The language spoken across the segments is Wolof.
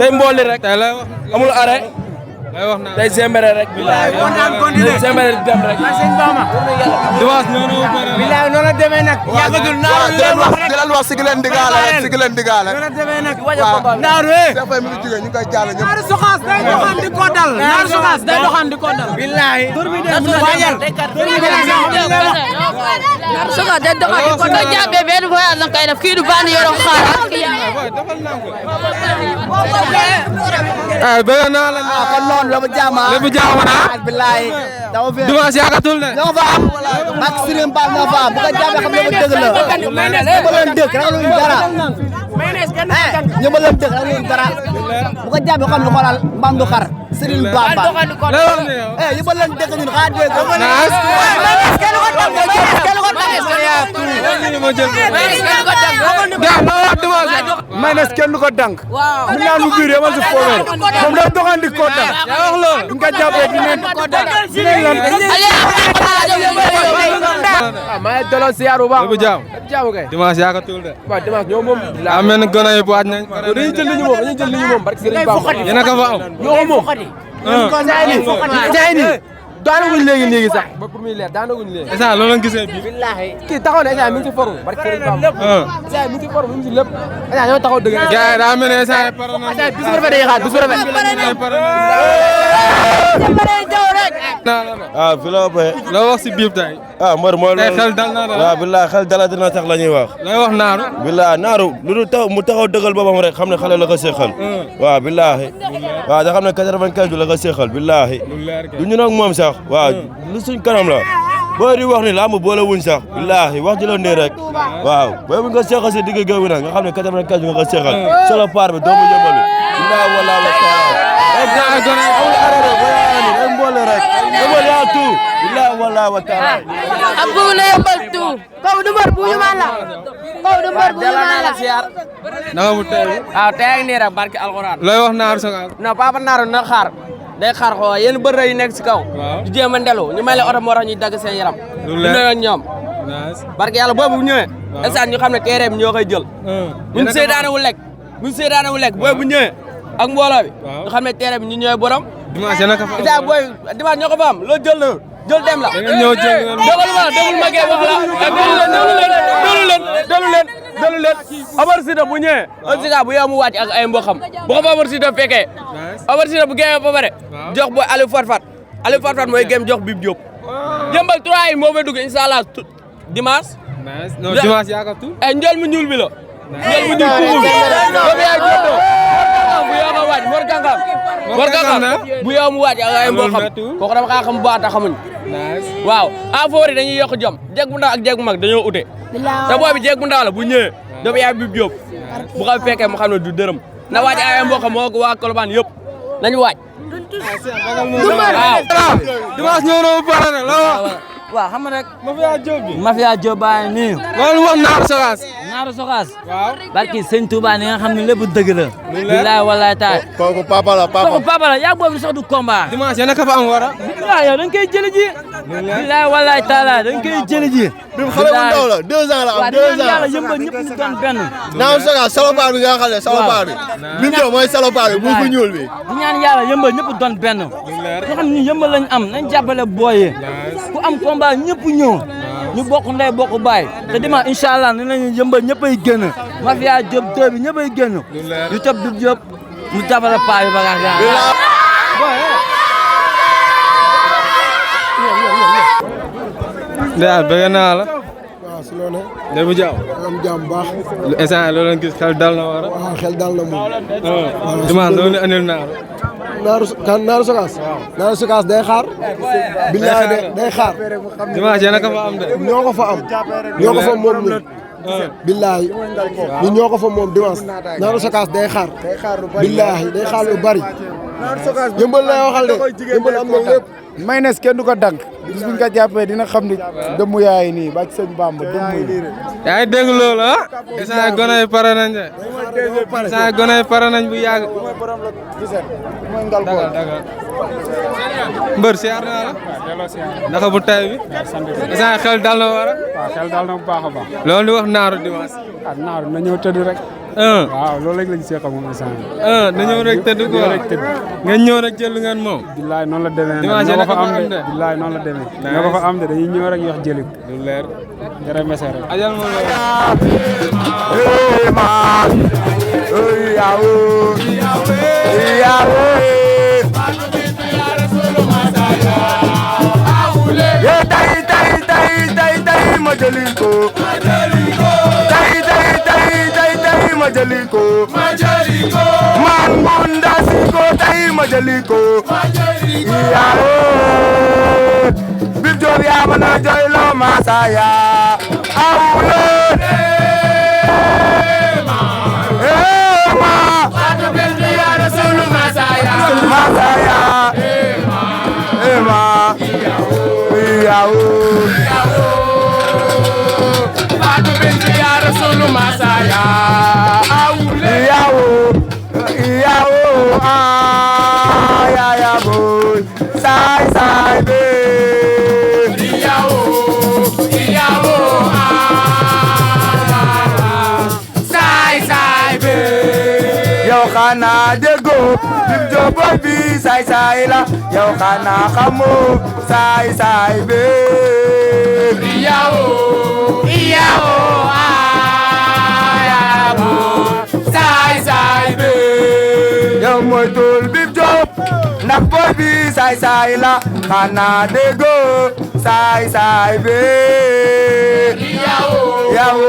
day mbooli rek. amul arrêt. day sembere rek. day sembere dem rek. dimanche ñëw na ba pare. bilaay noonu la demee nag. yàggatul di leen wax si leen digaale rek si leen digaale. noonu la demee nag. waaw naaru dafay mi ngi jógee ñu koy jàll ñëpp. naaru soxaas day doxaan di ko dal. naaru soxaas day doxaan di ko dal. bilaay. tur bi de waajal. naaru soxaas day doxaan di ko dal. jàppee benn voyage la koy def kii du bànn yoroo xaar. bëgg naa la. kon noonu la bu jaama. lépp jaama naa. bilaay. dimanche yaakatul de. ñoo fa am. ak Serigne Ba ñoo fa am. bu ko jàppee xam nga dëgg la. ñëpp leen dëkk ragaluñ dara. ñëpp leen dëkk ragaluñ dara. bu ko jàppee xam ne xoolal mbaam du xar. Serigne Bamba. ñëpp leen dëkk ñun xaar dégg ko. Maynes kenn du ko dank. mu naan lu biir yamal si foofu moom day doxandi ko dank. yaa wax loolu. bu ñu ko jàppee dinañ lan. maa ngi delloo siyaar bu baax. lépp jaam kay. dimanche yaakatul de. waaw dimanche ñoo moom. am na gone yi waaj nañ. dañuy jël li ñu moom dañuy jël li ñu moom barke Serigne Bamba. yéen a ko fa am. ñoo ko moom. jaay nii daanaguñ léegi sax ba pour muy leer daanaguñ léegi. instant loolu lañ gisee bii. kii taxaw na instant mi ngi ci foru barke Serigne Bamba. instant mi ngi ci foru mi ngi ci lépp. instant ñoo taxaw dëgg. gars yi daa mel ne instant yii pare nañ. bis bu rafet day xaar bis bu rafet. ah fi la ba loo wax si biir tey. ah mbër mooy loolu xel dal na waaw billaay xel dala dina tax la ñuy wax. looy wax naaru. billaay naaru lu dul taw mu taxaw dëggal boppam rek xam ne xale la ko seexal. waaw billaay. waaw da xam ne 95 la ko seexal billaay. du ñu nag moom sax waaw lu suñ kanam la. boo di wax ni lamb boole wuñ sax billaay wax ji la nii rek. waaw booy bu nga seexal si digg géew bi nag nga xam ne 95 nga ko seexal. solo paar bi doomu yëmbali. billaay wala la mboole rek yëmbal yaa tout billahi wallahi wa taala abu na yëmbal tout kaw du mbër bu ñu ma la kaw du mbër bu ñu ma la naka mu tey waaw tey ak nii rek barke alxuraan looy wax naaru sa non papa naaru na xaar day xaar xoo yéen bër yi nekk si kaw di jéem a ndelu ñu may leen oto moo tax ñuy dagg seen yaram ñu ne ñoom barke yàlla boobu bu ñëwee instant ñu xam ne terrain bi ñoo koy jël buñ seedaane wu lekk booy bu ñëwee ak mbooloo bi nga xam ne terrain bi ñu ñëwee borom dimanche naka fa am booy dimanche ñoo ko fa am loo jël dem la ñëw jël demul ma gee wax la delu leen Omar Sida bu ñëwee Omar bu yow mu wàcc ak ay mboxam bu ko fa Omar Sida fekkee Omar Sida bu génnee ba pare jox booy Aliou Fatfat mooy gém jox Bib Diop jëmbal 3 yi moo fay dugg inshallah dimanche non dimanche yaakatul njël mu ñuul bi la njël mu ñuul kuubu bi boobu yaay joddoo bu yow nga wàcc Mor Gangam bu yow mu wàcc ak ay mboxam kooku dama kaa xam bu baax ta xamuñ waaw en favori dañuy yokk jom jeeg bu ndaw ak jeeg bu mag dañoo ute te boobu jeeg bu ndaw la bu ñëwee dafa yaay Bib Diop bu ko fekkee mu xam ne du dërëm na waaj ay mboxam moo ko waa Colobane yëpp nañu waaj waaw dimanche ñëw na bu pare rek la wax waaw xam nga rek. Mafia Diop baa ngi nii. loolu wax naaru soxaas naaru soxaas. waaw barki sëñ Touba ni nga xam ne lépp dëgg la. bilaay walaay taay. kooku papa la yaa boobu sax du combat. dimanche yéen a ko fa am war a. waaw yow da nga koy jëli ji. bilaay walaay taala da nga koy jëli ji. bi xale bu ndaw la 2 ans la am 2 ans. waaw yàlla yëmbal ñëpp ñu doon benn. naaru soxaas salopard bi nga xam ne salopard bi. bi mu ñëw mooy salopard bi bu ko ñuul bi. di ñaan yàlla yëmbal ñëpp doon benn. nga xam ne yëmbal lañ am nañ jàppale booyee. ku am combat ñëpp ñëw. ñu bokk ndey bokk baay. te dimanche incha allah nee nañu yëmbal ñëppay génn. Mafia Diop tey bi ñëppay génn. yu tëb Bib Diop mu jàppale paa bi ba nga xam. Ndeye bëgg naa la. waaw si loolu Ndeye bu Diaw. am jàmm baax. instant loolu lañ gis xel dal na war a. waaw xel dal na moom. dimanche loolu la andil naaru. naaru sokaas. naaru sokaas day xaar. billaay day xaar. dimanche yéen a ko fa am de. ñoo ko fa am. ñoo ko fa moom ñun. billaay ñun ñoo ko fa moom dimanche. naaru sokaas day xaar. billaay day xaar lu bari. yëmbal lay waxal de yëmbal am na lépp. Maynes kenn du ko dank bis buñ ko jàppee dina xam ni dëmm yaay nii ba ci sëñ Bamba dëmm yi. yaa ngi dégg loolu ah. instant gone yi pare nañ de. instant gone yi pare nañ bu yàgg. dagal mbër siyaar naa la. naka bu tay bi. instant xel dal na war a. waaw xel daal na bu baax a baax. loolu di wax naaru dimanche. ah naaru na ñëw tëdd rek. waaw loolu rek lañ seq ak moom instant bi. na ñëw rek tëdd quoi nga ñëw rek jël ngeen moom. billaay noonu la demee nag dimanche ñoo ko fa naka am fa am de de. billaay noonu la demee. ñoo ko fa am de dañuy ñëw rek yox jëli ko. du leer. dara mese rek. ajal mo loolu. Majaliko Mangunda siko tai majaliko Iyae Victoria mana joylo masaya Aule Ema Watu Victoria Rasulu masaya Masaya Ema Iyae Watu Victoria Rasulu masaya Kana dego bim jobo bi sai sai la yow kana xamu sai sai be yao ayabo sai sai be yow moy tul bim job nak boy bi sai sai la kana dego sai sai be yao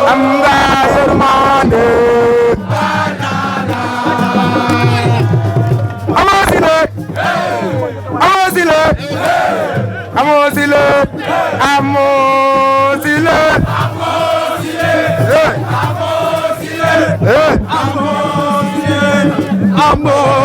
I'm Amosile Amosile Amosile